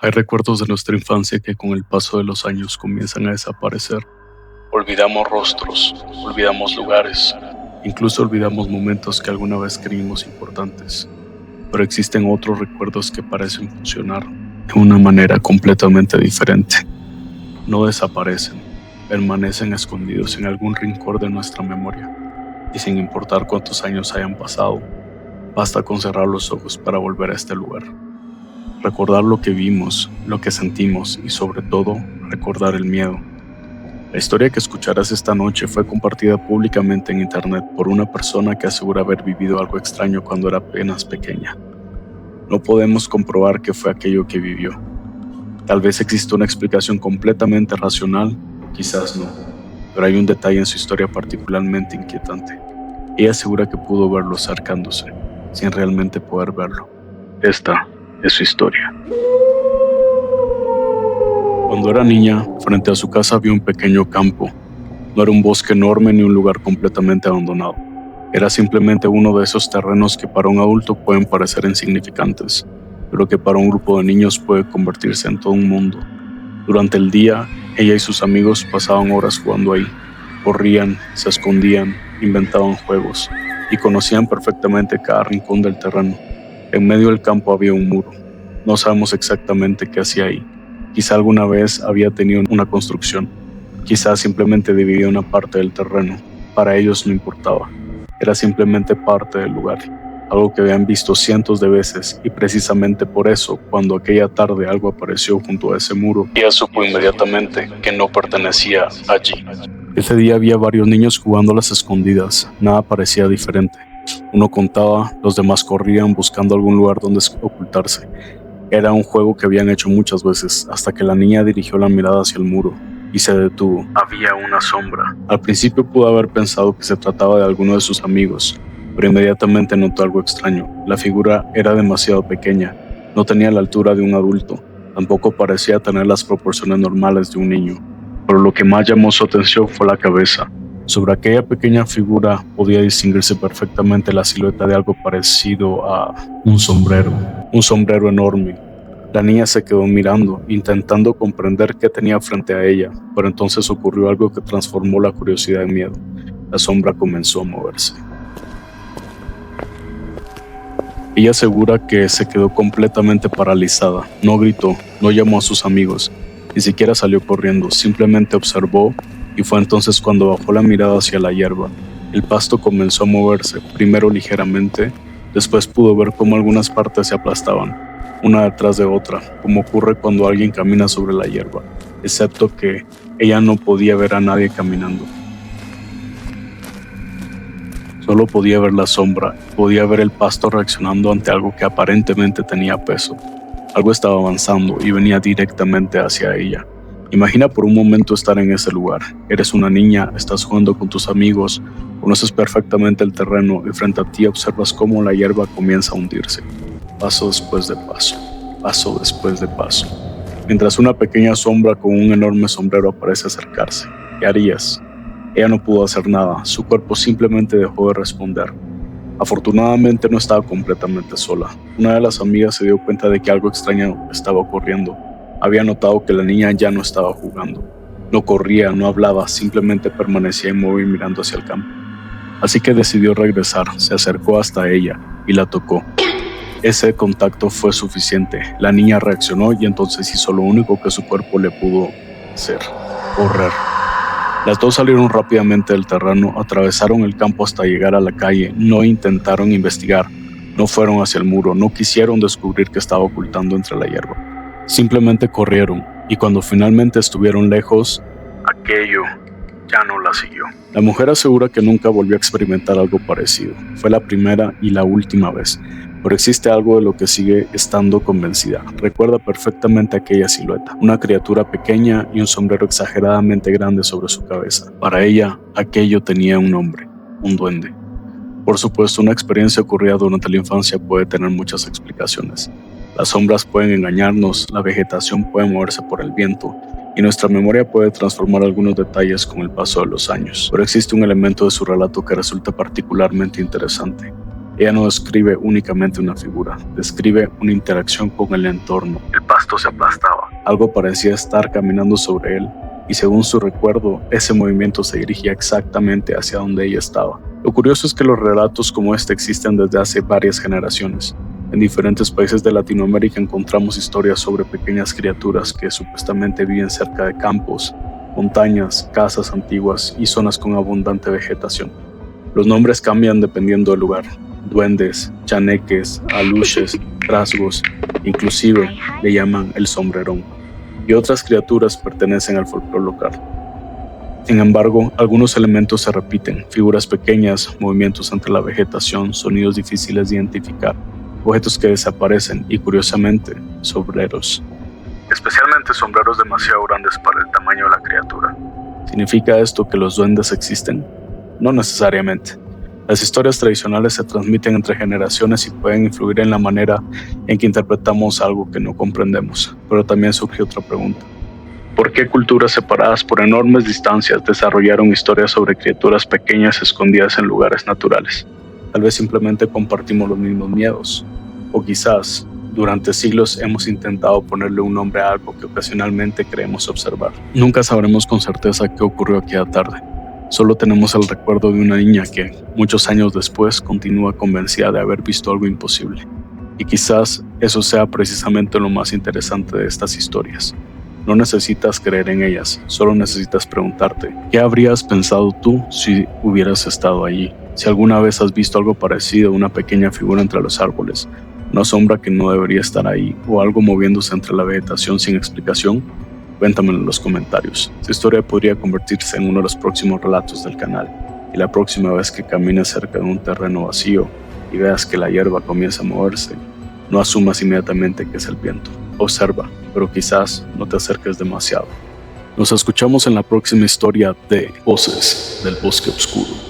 Hay recuerdos de nuestra infancia que con el paso de los años comienzan a desaparecer. Olvidamos rostros, olvidamos lugares, incluso olvidamos momentos que alguna vez creímos importantes. Pero existen otros recuerdos que parecen funcionar de una manera completamente diferente. No desaparecen, permanecen escondidos en algún rincón de nuestra memoria. Y sin importar cuántos años hayan pasado, basta con cerrar los ojos para volver a este lugar. Recordar lo que vimos, lo que sentimos y sobre todo, recordar el miedo. La historia que escucharás esta noche fue compartida públicamente en internet por una persona que asegura haber vivido algo extraño cuando era apenas pequeña. No podemos comprobar qué fue aquello que vivió. Tal vez exista una explicación completamente racional, o quizás no, pero hay un detalle en su historia particularmente inquietante. Ella asegura que pudo verlo acercándose, sin realmente poder verlo. Esta es su historia. Cuando era niña, frente a su casa había un pequeño campo. No era un bosque enorme ni un lugar completamente abandonado. Era simplemente uno de esos terrenos que para un adulto pueden parecer insignificantes, pero que para un grupo de niños puede convertirse en todo un mundo. Durante el día, ella y sus amigos pasaban horas jugando ahí. Corrían, se escondían, inventaban juegos y conocían perfectamente cada rincón del terreno. En medio del campo había un muro. No sabemos exactamente qué hacía ahí. Quizá alguna vez había tenido una construcción. Quizá simplemente dividía una parte del terreno. Para ellos no importaba. Era simplemente parte del lugar. Algo que habían visto cientos de veces y precisamente por eso, cuando aquella tarde algo apareció junto a ese muro, ella supo inmediatamente que no pertenecía allí. Ese día había varios niños jugando a las escondidas. Nada parecía diferente. Uno contaba, los demás corrían buscando algún lugar donde ocultarse. Era un juego que habían hecho muchas veces, hasta que la niña dirigió la mirada hacia el muro y se detuvo. Había una sombra. Al principio pudo haber pensado que se trataba de alguno de sus amigos, pero inmediatamente notó algo extraño. La figura era demasiado pequeña, no tenía la altura de un adulto, tampoco parecía tener las proporciones normales de un niño. Pero lo que más llamó su atención fue la cabeza. Sobre aquella pequeña figura podía distinguirse perfectamente la silueta de algo parecido a un sombrero enorme. La niña se quedó mirando, intentando comprender qué tenía frente a ella, pero entonces ocurrió algo que transformó la curiosidad en miedo. La sombra comenzó a moverse. Ella asegura que se quedó completamente paralizada. No gritó, no llamó a sus amigos, ni siquiera salió corriendo, simplemente observó. Y fue entonces cuando bajó la mirada hacia la hierba. El pasto comenzó a moverse, primero ligeramente, después pudo ver cómo algunas partes se aplastaban, una detrás de otra, como ocurre cuando alguien camina sobre la hierba, excepto que ella no podía ver a nadie caminando. Solo podía ver la sombra, podía ver el pasto reaccionando ante algo que aparentemente tenía peso. Algo estaba avanzando y venía directamente hacia ella. Imagina por un momento estar en ese lugar. Eres una niña, estás jugando con tus amigos, conoces perfectamente el terreno y frente a ti observas cómo la hierba comienza a hundirse. Paso después de paso, paso después de paso. Mientras una pequeña sombra con un enorme sombrero parece acercarse. ¿Qué harías? Ella no pudo hacer nada, su cuerpo simplemente dejó de responder. Afortunadamente no estaba completamente sola. Una de las amigas se dio cuenta de que algo extraño estaba ocurriendo. Había notado que la niña ya no estaba jugando. No corría, no hablaba, simplemente permanecía inmóvil mirando hacia el campo. Así que decidió regresar, se acercó hasta ella y la tocó. Ese contacto fue suficiente. La niña reaccionó y entonces hizo lo único que su cuerpo le pudo hacer: correr. Las dos salieron rápidamente del terreno, atravesaron el campo hasta llegar a la calle. No intentaron investigar, no fueron hacia el muro, no quisieron descubrir qué estaba ocultando entre la hierba. Simplemente corrieron, y cuando finalmente estuvieron lejos, aquello ya no la siguió. La mujer asegura que nunca volvió a experimentar algo parecido. Fue la primera y la última vez, pero existe algo de lo que sigue estando convencida. Recuerda perfectamente aquella silueta, una criatura pequeña y un sombrero exageradamente grande sobre su cabeza. Para ella, aquello tenía un nombre: un duende. Por supuesto, una experiencia ocurrida durante la infancia puede tener muchas explicaciones. Las sombras pueden engañarnos, la vegetación puede moverse por el viento, y nuestra memoria puede transformar algunos detalles con el paso de los años. Pero existe un elemento de su relato que resulta particularmente interesante. Ella no describe únicamente una figura, describe una interacción con el entorno. El pasto se aplastaba. Algo parecía estar caminando sobre él, y según su recuerdo, ese movimiento se dirigía exactamente hacia donde ella estaba. Lo curioso es que los relatos como este existen desde hace varias generaciones. En diferentes países de Latinoamérica encontramos historias sobre pequeñas criaturas que supuestamente viven cerca de campos, montañas, casas antiguas y zonas con abundante vegetación. Los nombres cambian dependiendo del lugar. Duendes, chaneques, aluches, trasgos, inclusive le llaman el sombrerón. Y otras criaturas pertenecen al folclore local. Sin embargo, algunos elementos se repiten: figuras pequeñas, movimientos entre la vegetación, sonidos difíciles de identificar, objetos que desaparecen y, curiosamente, sombreros. Especialmente sombreros demasiado grandes para el tamaño de la criatura. ¿Significa esto que los duendes existen? No necesariamente. Las historias tradicionales se transmiten entre generaciones y pueden influir en la manera en que interpretamos algo que no comprendemos. Pero también surge otra pregunta. ¿Por qué culturas separadas por enormes distancias desarrollaron historias sobre criaturas pequeñas escondidas en lugares naturales? Tal vez simplemente compartimos los mismos miedos. O quizás, durante siglos hemos intentado ponerle un nombre a algo que ocasionalmente creemos observar. Nunca sabremos con certeza qué ocurrió aquella tarde. Solo tenemos el recuerdo de una niña que, muchos años después, continúa convencida de haber visto algo imposible. Y quizás eso sea precisamente lo más interesante de estas historias. No necesitas creer en ellas, solo necesitas preguntarte, ¿qué habrías pensado tú si hubieras estado allí? Si alguna vez has visto algo parecido a una pequeña figura entre los árboles, una sombra que no debería estar ahí, o algo moviéndose entre la vegetación sin explicación, cuéntamelo en los comentarios. Esta historia podría convertirse en uno de los próximos relatos del canal, y la próxima vez que camines cerca de un terreno vacío y veas que la hierba comienza a moverse, no asumas inmediatamente que es el viento. Observa, pero quizás no te acerques demasiado. Nos escuchamos en la próxima historia de Voces del Bosque Oscuro.